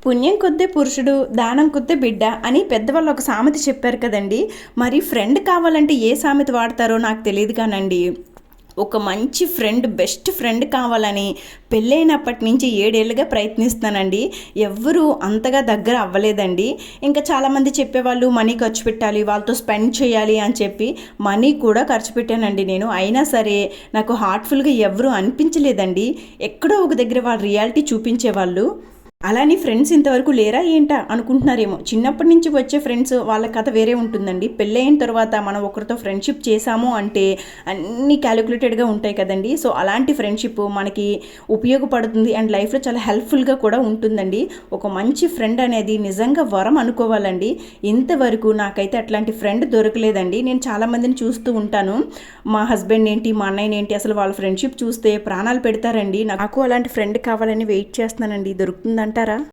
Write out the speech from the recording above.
పుణ్యం కొద్దే పురుషుడు, దానం కొద్దే బిడ్డ అని పెద్దవాళ్ళు ఒక సామెత చెప్పారు కదండి. మరి ఫ్రెండ్ కావాలంటే ఏ సామెత వాడతారో నాకు తెలియదు కానండి, ఒక మంచి ఫ్రెండ్, బెస్ట్ ఫ్రెండ్ కావాలని పెళ్ళైనప్పటి నుంచి 7 ఏళ్ళుగా ప్రయత్నిస్తానండి. ఎవ్వరూ అంతగా దగ్గర అవ్వలేదండి. ఇంకా చాలామంది చెప్పేవాళ్ళు మనీ ఖర్చు పెట్టాలి, వాళ్ళతో స్పెండ్ చేయాలి అని చెప్పి మనీ కూడా ఖర్చు పెట్టానండి నేను. అయినా సరే నాకు హార్ట్ఫుల్గా ఎవరూ అనిపించలేదండి. ఎక్కడో ఒక దగ్గర వాళ్ళ రియాలిటీ చూపించేవాళ్ళు. అలానే ఫ్రెండ్స్ ఇంతవరకు లేరా ఏంటా అనుకుంటున్నారేమో. చిన్నప్పటి నుంచి వచ్చే ఫ్రెండ్స్ వాళ్ళ కథ వేరే ఉంటుందండి. పెళ్ళైన తర్వాత మనం ఒకరితో ఫ్రెండ్షిప్ చేశాము అంటే అన్నీ క్యాలిక్యులేటెడ్గా ఉంటాయి కదండి. సో అలాంటి ఫ్రెండ్షిప్ మనకి ఉపయోగపడుతుంది అండ్ లైఫ్లో చాలా హెల్ప్ఫుల్గా కూడా ఉంటుందండి. ఒక మంచి ఫ్రెండ్ అనేది నిజంగా వరం అనుకోవాలండి. ఇంతవరకు నాకైతే అట్లాంటి ఫ్రెండ్ దొరకలేదండి. నేను చాలామందిని చూస్తూ ఉంటాను. మా హస్బెండ్ ఏంటి, మా అన్నయ్యని ఏంటి, అసలు వాళ్ళ ఫ్రెండ్షిప్ చూస్తే ప్రాణాలు పెడతారండి. నాకు అలాంటి ఫ్రెండ్ కావాలని వెయిట్ చేస్తున్నానండి. దొరుకుతుందంటారా?